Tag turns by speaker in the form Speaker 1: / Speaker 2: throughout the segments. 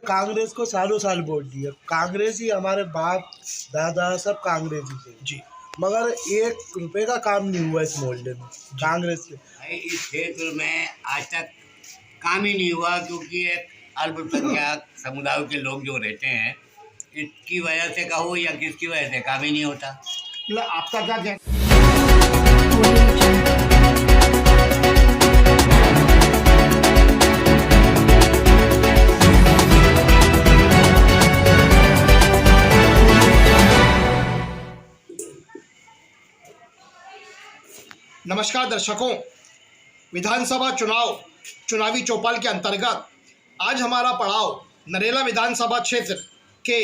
Speaker 1: कांग्रेस को सालों साल वोट दिया। कांग्रेस ही हमारे बाप दादा सब कांग्रेस ही थे
Speaker 2: जी,
Speaker 1: मगर 1 रुपए का काम नहीं हुआ इस मोहल्ले में कांग्रेस के।
Speaker 3: भाई इस क्षेत्र में आज तक काम ही नहीं हुआ क्योंकि एक अल्पसंख्यक समुदाय के लोग जो रहते हैं इसकी वजह से कहो या किसकी वजह से काम ही नहीं होता।
Speaker 2: मतलब आपका क्या कहना? नमस्कार दर्शकों, विधानसभा चुनावी चौपाल के अंतर्गत आज हमारा पड़ाव नरेला विधानसभा क्षेत्र के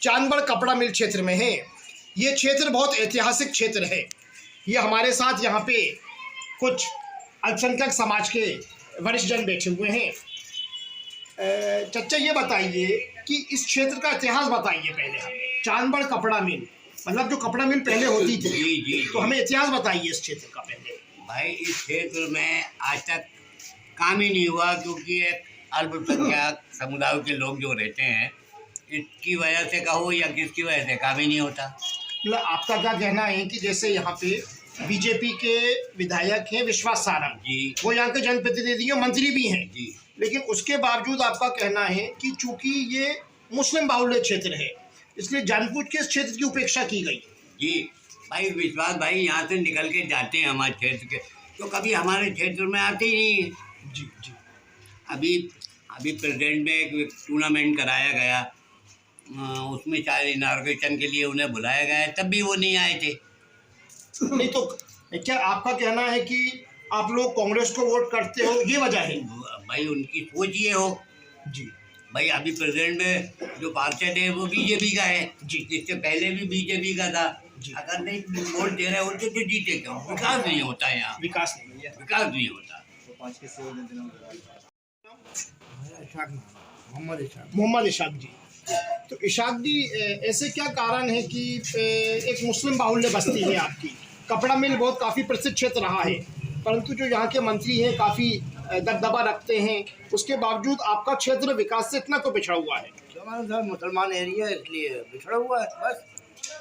Speaker 2: चांदबड़ कपड़ा मिल क्षेत्र में है। ये क्षेत्र बहुत ऐतिहासिक क्षेत्र है। ये हमारे साथ यहाँ पे कुछ अल्पसंख्यक समाज के वरिष्ठ जन बैठे हुए हैं। चच्चा ये बताइए कि इस क्षेत्र का इतिहास बताइए पहले हमें। चांदबड़ कपड़ा मिल मतलब जो कपड़ा मिल पहले होती थी,
Speaker 3: जी,
Speaker 2: तो हमें इतिहास बताइए इस क्षेत्र का पहले।
Speaker 3: भाई इस क्षेत्र में आज तक काम ही नहीं हुआ क्योंकि एक अल्पसंख्यक समुदाय के लोग जो रहते हैं इसकी वजह से कहो या किसकी वजह से काम ही नहीं होता।
Speaker 2: मतलब आपका क्या कहना है कि जैसे यहाँ पे बीजेपी के विधायक हैं विश्वास सारंग
Speaker 3: जी,
Speaker 2: वो यहाँ के जनप्रतिनिधि और मंत्री भी हैं
Speaker 3: जी,
Speaker 2: लेकिन उसके बावजूद आपका कहना है कि चूंकि ये मुस्लिम बाहुल्य क्षेत्र है इसलिए जानबूझ के इस क्षेत्र की उपेक्षा की गई।
Speaker 3: जी भाई विश्वास भाई यहाँ से निकल के जाते हैं हमारे क्षेत्र के तो कभी हमारे क्षेत्र में आते ही नहीं है।
Speaker 2: जी जी।
Speaker 3: अभी प्रेसिडेंट में एक टूर्नामेंट कराया गया, उसमें शायद इनाग्रेशन के लिए उन्हें बुलाया गया तब भी वो नहीं आए थे।
Speaker 2: नहीं तो क्या आपका कहना है कि आप लोग कांग्रेस को वोट करते हो ये वजह है?
Speaker 3: भाई उनकी सोच ये हो
Speaker 2: जी
Speaker 3: भाई। अभी प्रेसिडेंट में जो पार्षद है वो बीजेपी का है
Speaker 2: जी,
Speaker 3: इससे पहले भी बीजेपी का था। अगर नहीं वोट दे रहे होते तो जीते क्यों? विकास नहीं होता है यहाँ,
Speaker 2: विकास नहीं है।
Speaker 3: विकास नहीं होता।
Speaker 2: मोहम्मद इशाक जी, तो इशाक जी ऐसे क्या कारण है कि एक मुस्लिम बाहुल्य बस्ती है आपकी, कपड़ा मिल बहुत काफ़ी प्रसिद्ध क्षेत्र रहा है परंतु जो यहाँ के मंत्री हैं काफ़ी दबदबा रखते हैं, उसके बावजूद आपका क्षेत्र विकास से इतना तो पिछड़ा हुआ है।
Speaker 4: हमारा मुसलमान एरिया इसलिए पिछड़ा हुआ है, बस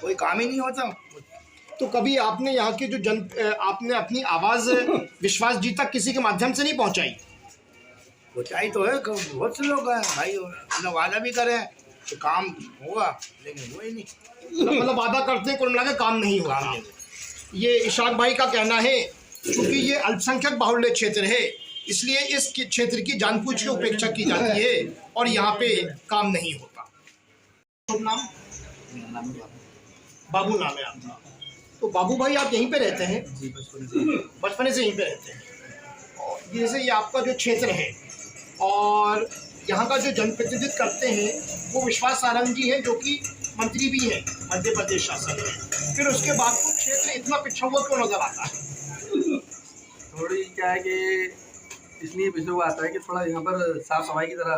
Speaker 4: कोई काम ही नहीं होता।
Speaker 2: तो कभी आपने यहाँ के जो आपने अपनी आवाज़ विश्वास जी तक किसी के माध्यम से नहीं पहुँचाई?
Speaker 4: ऊंचाई तो है, बहुत से लोग हैं भाई, अपना वादा भी करें तो काम होगा लेकिन हुआ ही नहीं।
Speaker 2: मतलब वादा करते हैं कुल मिला के काम नहीं हुआ। ये इशाक भाई का कहना है क्योंकि ये अल्पसंख्यक बाहुल्य क्षेत्र है इसलिए इस क्षेत्र की जानबूझ के उपेक्षा की जाती है और यहाँ पे काम नहीं होता। शुभ नाम? बाबू नाम है आपका। तो बाबू भाई आप यहीं पे रहते हैं?
Speaker 4: जी,
Speaker 2: बचपन से यहीं पे रहते हैं। और जैसे ये आपका जो क्षेत्र है और यहाँ का जो जनप्रतिनिधित्व करते हैं वो विश्वास सारंग जी हैं जो कि मंत्री भी हैं मध्य प्रदेश शासन में, फिर उसके बाद तो क्षेत्र इतना पिछड़ा हुआ क्यों नजर आता है?
Speaker 5: थोड़ी क्या है कि इसलिए पिछड़ा हुआ आता है कि थोड़ा यहाँ पर साफ सफाई की तरह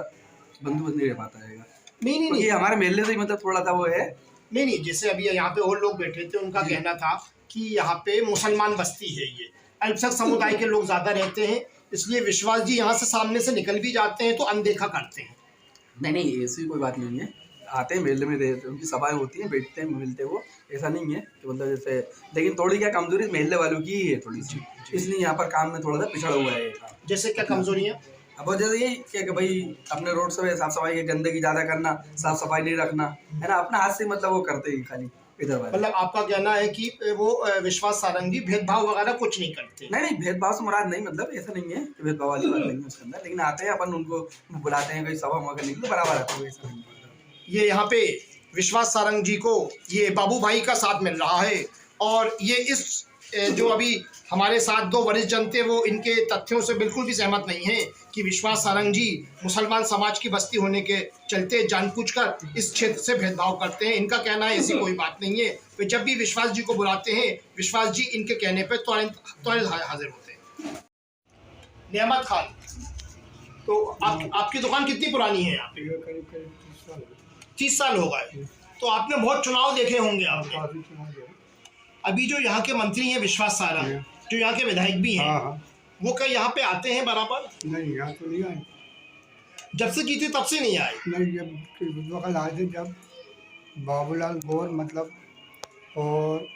Speaker 5: बंदोबस्त नहीं रह पाता है।
Speaker 2: नहीं
Speaker 5: ये हमारे मेले से मतलब थोड़ा सा वो है।
Speaker 2: नहीं, जैसे अभी यहाँ पे और लोग बैठे थे उनका कहना था कि यहाँ पे मुसलमान बस्ती है, ये अल्पसंख्यक समुदाय के लोग ज़्यादा रहते हैं इसलिए विश्वास जी यहाँ से सामने से निकल भी जाते हैं तो अनदेखा करते हैं।
Speaker 5: नहीं ऐसी कोई बात नहीं है, आते हैं मेले में, उनकी सभाएं होती हैं, बैठते हैं, मिलते हैं, वो ऐसा नहीं है कि मतलब जैसे, लेकिन थोड़ी क्या कमजोरी मेले वालों की ही है थोड़ी सी, इसलिए यहाँ पर काम में थोड़ा सा पिछड़ा हुआ है।
Speaker 2: जैसे क्या कमजोरी है?
Speaker 5: अब जैसे यही क्या कि भाई अपने रोड से साफ सफाई की, गंदगी ज़्यादा करना, साफ सफाई नहीं रखना है ना, अपना हाथ से मतलब वो करते हैं खाली इधर।
Speaker 2: मतलब आपका कहना है कि वो विश्वास सारंग जी भेदभाव वगैरह कुछ नहीं करते?
Speaker 5: नहीं, भेदभाव से मुराद नहीं, मतलब ऐसा नहीं है कि भेदभाव वाली बात नहीं है उसके अंदर, लेकिन आते हैं अपन उनको बुलाते हैं, कोई सभा मौका नहीं तो बराबर आते हैं, ऐसा नहीं।
Speaker 2: ये यहाँ पे विश्वास सारंग जी को ये बाबू भाई का साथ मिल रहा है और ये इस जो अभी हमारे साथ दो वरिष्ठ जन थे वो इनके तथ्यों से बिल्कुल भी सहमत नहीं है कि विश्वास सारंग जी मुसलमान समाज की बस्ती होने के चलते जानबूझकर इस क्षेत्र से भेदभाव करते हैं। इनका कहना है ऐसी कोई बात नहीं है, वे जब भी विश्वास जी को बुलाते हैं विश्वास जी इनके कहने पर तुरंत हाजिर होते हैं। नेमत खान, तो आपकी दुकान कितनी पुरानी है? यहाँ पे 30 साल हो गए, तो आपने बहुत चुनाव देखे होंगे आपने। अभी जो यहाँ के मंत्री हैं विश्वास सारंग, जो यहाँ के विधायक भी हैं, वो क्या यहाँ पे आते हैं बराबर?
Speaker 1: नहीं, यहाँ तो नहीं आए।
Speaker 2: जब से जीते तब से नहीं आए?
Speaker 6: नहीं, जब वक्त आए थे जब बाबूलाल गौर मतलब और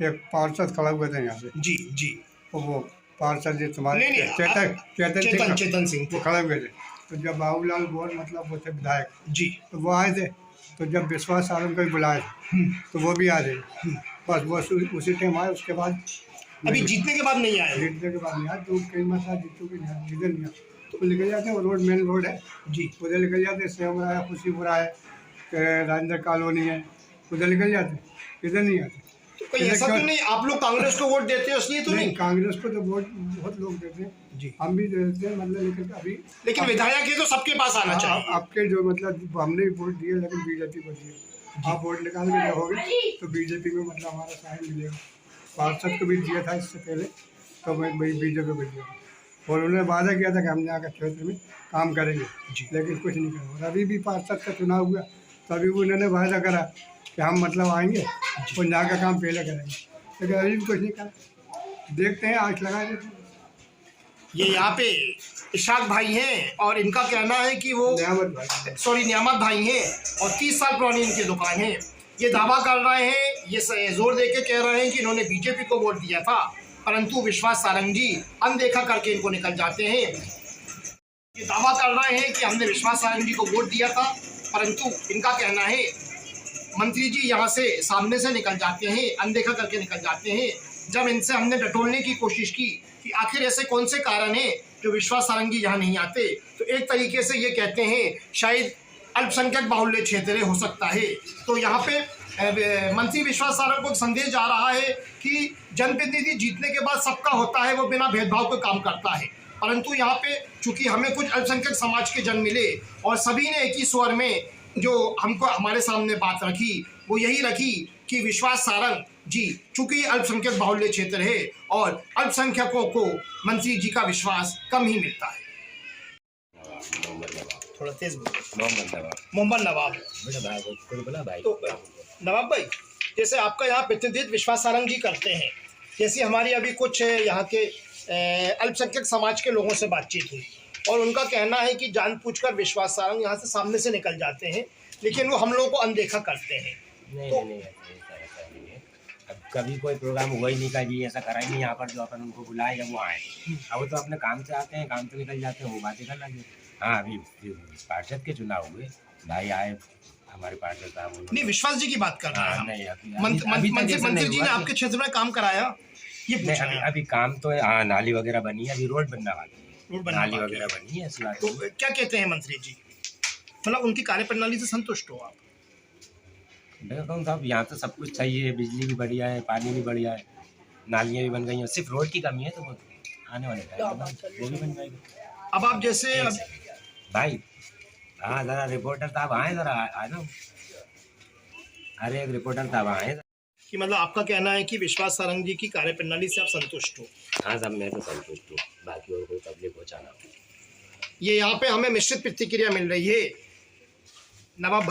Speaker 6: एक पार्षद खड़ा हुए थे यहाँ से,
Speaker 2: जी जी।
Speaker 6: तो वो पार्षद जी तुम्हारे
Speaker 2: नहीं, चेतन सिंह
Speaker 6: वो खड़े हुए थे। तो जब बाबूलाल गौर मतलब वो थे विधायक,
Speaker 2: जी।
Speaker 6: तो वो आए थे। तो जब विश्वास सारंग को भी बुलाए तो वो भी आ गए। बस वो उसी टाइम आए। उसके बाद
Speaker 2: अभी जीतने के बाद नहीं आए?
Speaker 6: जीतने के बाद नहीं आए। तो कई मसला जीतों की जिधर नहीं आए तो निकल जाते हैं। वो रोड मेन रोड है
Speaker 2: जी,
Speaker 6: उधर निकल जाते हैं। सेवरा है, खुशीपुरा है, राजेंद्र कॉलोनी है, उधर निकल जाते हैं। इधर नहीं आते।
Speaker 2: तो कहीं ऐसा तो नहीं आप लोग कांग्रेस को वोट देते हो इसलिए तो नहीं?
Speaker 6: कांग्रेस को तो वोट बहुत लोग देते हैं
Speaker 2: जी,
Speaker 6: हम भी देते हैं मतलब। लेकिन अभी
Speaker 2: लेकिन विधायक है तो सबके पास आना चाहिए।
Speaker 6: आपके जो मतलब हमने भी वोट दिए लेकिन बीजेपी को दिए। आप वोट निकाल के रहोगे तो बीजेपी में मतलब हमारा साइन मिलेगा। पार्षद को भी दिया था इससे पहले तो मैं बीजेपी को दिया और उन्होंने वादा किया था कि हम यहाँ के क्षेत्र में काम करेंगे लेकिन कुछ नहीं करा। और अभी भी पार्षद का चुनाव हुआ तो अभी भी उन्होंने वादा करा कि हम मतलब आएंगे और यहाँ का काम पहले करेंगे, लेकिन अभी भी कुछ नहीं करा। देखते हैं, आँख लगा देते हैं।
Speaker 2: ये यहाँ पे इशाक भाई हैं और इनका कहना है कि वो नियामत भाई हैं और 30 साल पुरानी इनकी दुकान है। ये दावा कर रहे हैं, ये जोर दे के कह रहे हैं कि इन्होंने बीजेपी को वोट दिया था परंतु विश्वास सारंग जी अनदेखा करके इनको निकल जाते हैं। ये दावा कर रहे हैं कि हमने विश्वास सारंग जी को वोट दिया था परंतु इनका कहना है मंत्री जी यहाँ से सामने से निकल जाते हैं, अनदेखा करके निकल जाते हैं। जब इनसे हमने टटोलने की कोशिश की कि आखिर ऐसे कौन से कारण हैं जो विश्वास सारंग जी यहाँ नहीं आते, तो एक तरीके से ये कहते हैं शायद अल्पसंख्यक बाहुल्य क्षेत्र हो सकता है। तो यहाँ पे मंत्री विश्वास सारंग को संदेश जा रहा है कि जनप्रतिनिधि जीतने के बाद सबका होता है, वो बिना भेदभाव के काम करता है, परंतु यहाँ पे चूंकि हमें कुछ अल्पसंख्यक समाज के जन मिले और सभी ने एक ही स्वर में जो हमको हमारे सामने बात रखी वो यही रखी कि विश्वास सारंग जी चूंकि अल्पसंख्यक बाहुल्य क्षेत्र है और अल्पसंख्यकों को मंत्री जी का विश्वास कम ही मिलता है। थोड़ा तेज मोहम्मद नवाब। तो नवाब भाई, जैसे आपका यहाँ प्रतिनिधित्व विश्वास सारंग जी करते हैं, जैसे हमारी अभी कुछ यहाँ के अल्पसंख्यक समाज के लोगों से बातचीत हुई और उनका कहना है कि जानबूझकर विश्वास सारंग यहाँ से सामने से निकल जाते हैं लेकिन वो हम लोगों को अनदेखा करते हैं।
Speaker 7: नहीं ऐसा नहीं है। अब कभी कोई प्रोग्राम हुआ ही नहीं, कभी ऐसा करा ही नहीं यहाँ पर जो अपन उनको बुलाए या वो आए। अब वो तो अपने काम से आते हैं, काम से निकल जाते हैं, वो बातें कर लगे। हाँ, अभी पार्षद के चुनाव हुए, भाई आए हमारे पार्षद साहब।
Speaker 2: नहीं, विश्वास जी की बात कर रहे हैं।
Speaker 7: नहीं,
Speaker 2: मंत्री जी ने आपके क्षेत्र में काम कराया ये पूछ रहे हैं।
Speaker 7: अभी काम तो हाँ, नाली वगैरह बनी है, अभी रोड बनना बाकी है, नाली वगैरह बनी है।
Speaker 2: तो क्या कहते हैं मंत्री जी, मतलब उनकी कार्यप्रणाली से संतुष्ट हो आप?
Speaker 7: देखो साहब, यहाँ तो सब कुछ सही है, बिजली भी बढ़िया है, पानी भी बढ़िया है, नालियाँ भी बन गई हैं, सिर्फ रोड की कमी है। तो वो आने वाले टाइम वो भी बन जाएगी।
Speaker 2: अब आप जैसे
Speaker 7: भाई हाँ, ज़रा रिपोर्टर साहब आए, ज़रा आ जाओ। अरे एक रिपोर्टर साहब आए
Speaker 2: कि मतलब आपका कहना है कि विश्वास सारंग जी की कार्यप्रणाली से आप संतुष्ट हो?
Speaker 7: हाँ साहब, मैं तो संतुष्ट हूँ, बाकी और कोई तकलीफ पहुँचाना।
Speaker 2: ये यहाँ पे हमें मिश्रित प्रतिक्रिया मिल रही है। नवाब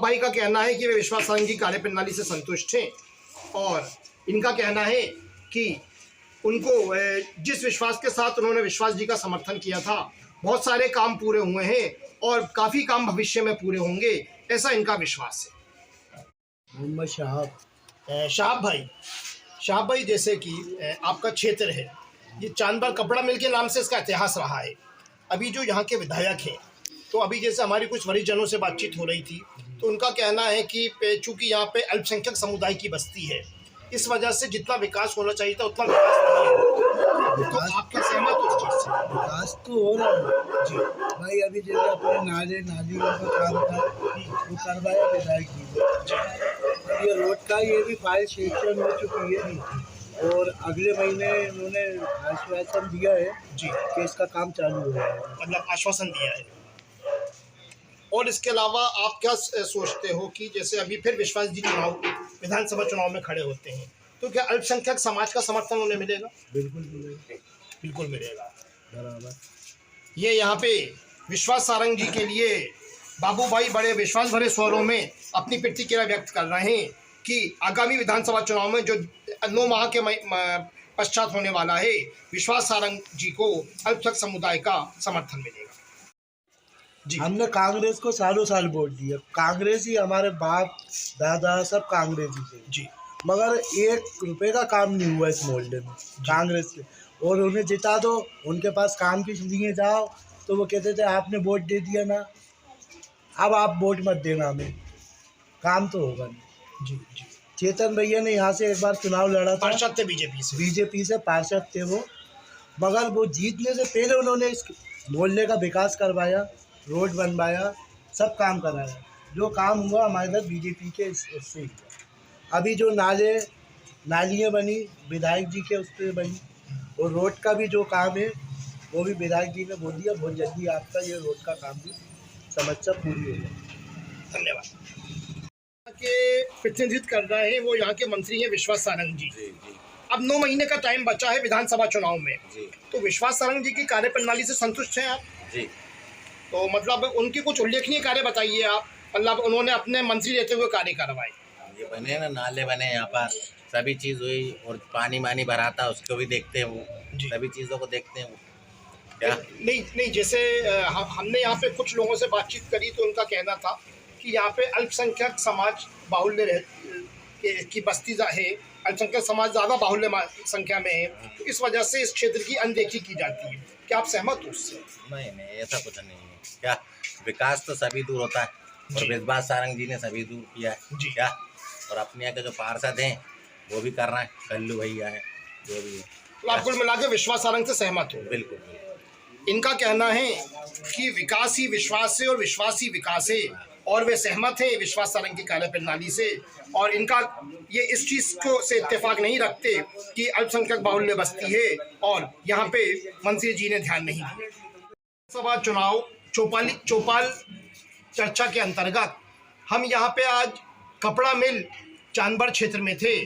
Speaker 2: भाई का कहना है कि वे विश्वास सारंग जी कार्यप्रणाली से संतुष्ट हैं और इनका कहना है कि उनको जिस विश्वास के साथ उन्होंने विश्वास जी का समर्थन किया था, बहुत सारे काम पूरे हुए हैं और काफ़ी काम भविष्य में पूरे होंगे, ऐसा इनका विश्वास है।
Speaker 1: मोहम्मद
Speaker 2: शाहब भाई, जैसे कि आपका क्षेत्र है, ये चांदबाग कपड़ा मिल के नाम से इसका इतिहास रहा है। अभी जो यहाँ के विधायक हैं, तो अभी जैसे हमारी कुछ वरिष्ठ जनों से बातचीत हो रही थी तो उनका कहना है कि चूँकि यहाँ पे अल्पसंख्यक समुदाय की बस्ती है, इस वजह से जितना विकास होना चाहिए था उतना विकास नहीं है। तो आप क्या सहमत हो उस चीज़ से?
Speaker 1: विकास तो हो रहा है जी भाई। अभी जैसे अपने नाली का काम था वो करवाया विधायक जी। ये रोड का ये भी फाइल सेक्शन हो चुकी है और अगले महीने उन्होंने आश्वासन दिया है
Speaker 2: जी
Speaker 1: कि इसका काम चालू हो रहा है,
Speaker 2: मतलब आश्वासन दिया है। और इसके अलावा आप क्या सोचते हो कि जैसे अभी फिर विश्वास जी विधानसभा चुनाव में खड़े होते हैं तो क्या अल्पसंख्यक समाज का समर्थन उन्हें मिलेगा? बिल्कुल मिलेगा
Speaker 1: बराबर।
Speaker 2: ये यहाँ पे विश्वास सारंग जी के लिए बाबू भाई बड़े विश्वास भरे स्वरों में अपनी प्रतिक्रिया व्यक्त कर रहे हैं कि आगामी विधानसभा चुनाव में जो 9 माह के पश्चात होने वाला है, विश्वास सारंग जी को अल्पसंख्यक समुदाय का समर्थन मिलेगा। जी
Speaker 1: हमने कांग्रेस को सालों साल वोट दिया, कांग्रेस ही हमारे बाप दादा सब कांग्रेस ही थे
Speaker 2: जी
Speaker 1: मगर 1 रुपए का काम नहीं हुआ इस मोहल्ले में कांग्रेस के। और उन्हें जिता दो, उनके पास काम के लिए जाओ तो वो कहते थे आपने वोट दे दिया ना, अब आप वोट मत देना हमें, काम तो होगा नहीं।
Speaker 2: जी जी
Speaker 1: चेतन भैया ने यहाँ से एक बार चुनाव लड़ा था,
Speaker 2: पार्षद थे बीजेपी से
Speaker 1: पार्षद थे वो, मगर वो जीतने से पहले उन्होंने इस मोहल्ले का विकास करवाया, रोड बनवाया, सब काम कराया। जो काम हुआ हमारे इधर बीजेपी के उससे ही हुआ। अभी जो नालियाँ बनी विधायक जी के उससे बनी, और रोड का भी जो काम है वो भी विधायक जी ने बोल दिया बहुत जल्दी आपका ये रोड का काम भी समस्या पूरी हो जाए।
Speaker 2: धन्यवाद। के प्रतिनिधित्व कर रहे हैं वो यहाँ के मंत्री हैं विश्वास सारंग जी। अब 9 महीने का टाइम बचा है विधानसभा चुनाव में, तो विश्वास सारंग जी की कार्यप्रणाली से संतुष्ट हैं आप?
Speaker 8: जी।
Speaker 2: तो मतलब उनके कुछ उल्लेखनीय कार्य बताइए आप, मतलब उन्होंने अपने मंत्री रहते हुए कार्य करवाए।
Speaker 8: ये बने ना, नाले बने यहाँ पर, सभी चीज़ हुई, और पानी मानी भरा था उसको भी देखते हैं वो, सभी चीज़ों को देखते हैं वो। क्या
Speaker 2: नहीं जैसे हमने यहाँ पे कुछ लोगों से बातचीत करी तो उनका कहना था कि यहाँ पे अल्पसंख्यक समाज बाहुल्य की बस्ती है, अल्पसंख्यक समाज ज़्यादा बाहुल्य संख्या में है, तो इस वजह से इस क्षेत्र की अनदेखी की जाती है। क्या आप सहमत हो उससे?
Speaker 8: नहीं ऐसा कुछ नहीं है। क्या विकास तो सभी दूर होता है, और विश्वास सारंग जी ने सभी दूर किया है
Speaker 2: जी।
Speaker 8: क्या, और अपने यहाँ के जो पार्षद हैं वो भी कर रहे हैं, कल्लू भैया है जो भी है।
Speaker 2: तो आप कुल मिला के विश्वास सारंग से सहमत हो?
Speaker 8: बिल्कुल।
Speaker 2: इनका कहना है कि विकास ही विश्वास से और विश्वास ही विकास है, और वे सहमत हैं विश्वास सारंग की कार्यप्रणाली से, और इनका ये इस चीज़ को से इत्तेफाक नहीं रखते कि अल्पसंख्यक बाहुल्य बस्ती है और यहाँ पे मंत्री जी ने ध्यान नहीं दिया। लोकसभा चुनाव चौपाल चर्चा के अंतर्गत हम यहाँ पे आज कपड़ा मिल चांदबर क्षेत्र में थे।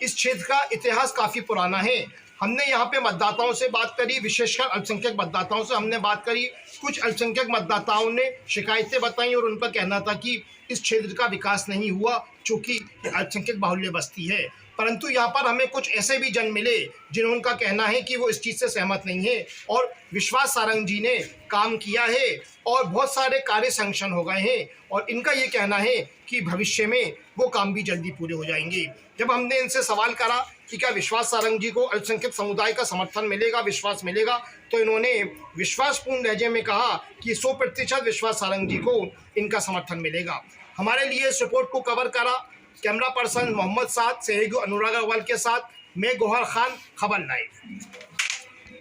Speaker 2: इस क्षेत्र का इतिहास काफ़ी पुराना है। हमने यहाँ पे मतदाताओं से बात करी, विशेषकर अल्पसंख्यक मतदाताओं से हमने बात करी। कुछ अल्पसंख्यक मतदाताओं ने शिकायतें बताई और उनका कहना था कि इस क्षेत्र का विकास नहीं हुआ चूँकि अल्पसंख्यक बाहुल्य बस्ती है। परंतु यहाँ पर हमें कुछ ऐसे भी जन मिले जिन्होंने कहना है कि वो इस चीज़ से सहमत नहीं है, और विश्वास सारंग जी ने काम किया है और बहुत सारे कार्य सैंक्शन हो गए हैं, और इनका ये कहना है कि भविष्य में वो काम भी जल्दी पूरे हो जाएंगे। जब हमने इनसे सवाल करा कि क्या विश्वास सारंग जी को अल्पसंख्यक समुदाय का समर्थन मिलेगा, विश्वास मिलेगा, तो इन्होंने विश्वासपूर्ण लहजे में कहा कि 100% विश्वास सारंग जी को इनका समर्थन मिलेगा। हमारे लिए इस रिपोर्ट को कवर करा कैमरा पर्सन मोहम्मद साद, सहयोगी अनुराग अग्रवाल के साथ मैं गौहर खान, खबर लाइव।